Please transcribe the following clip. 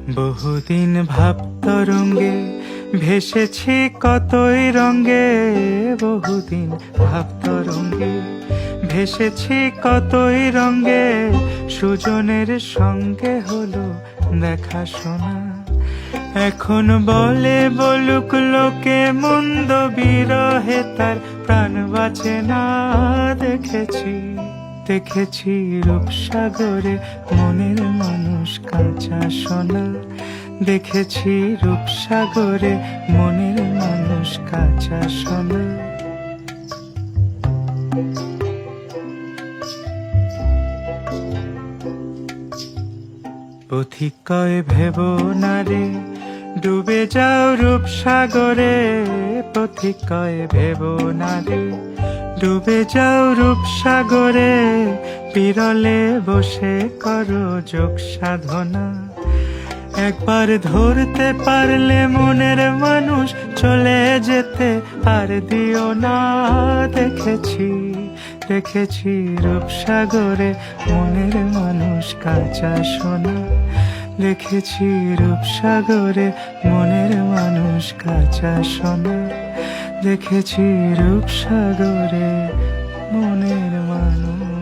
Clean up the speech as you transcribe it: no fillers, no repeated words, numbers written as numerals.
বহুদিন ভাব তরঙ্গে ভেসেছি কতই রঙ্গে, বহুদিন ভাব তরঙ্গে ভেসেছি কতই রঙ্গে, সুজনের সঙ্গে হলো দেখা শোনা। এখন বলে বলুক লোকে মন্দ বিরহে তার প্রাণ বাঁচে না। দেখেছি দেখেছি রূপসাগরে মনের মানুষ কাঁচা সোনা, দেখেছি রূপসাগরে মনের মানুষ কাঁচা সোনা। পথিক কয় ভেব না রে ডুবে যাও রূপসাগরে, পথিক কয় ভেব না রে ডুবে যাও রূপসাগরে, বিরলে বসে করো যোগ সাধনা। একবার ধরতে পারলে মনের মানুষ চলে যেতে আর দিও না। দেখেছি দেখেছি রূপসাগরে মনের মানুষ কাঁচা সোনা, দেখেছি রূপসাগরে মনের মানুষ কাঁচা সোনা, দেখেছি রূপসাগরে মনের মানুষ।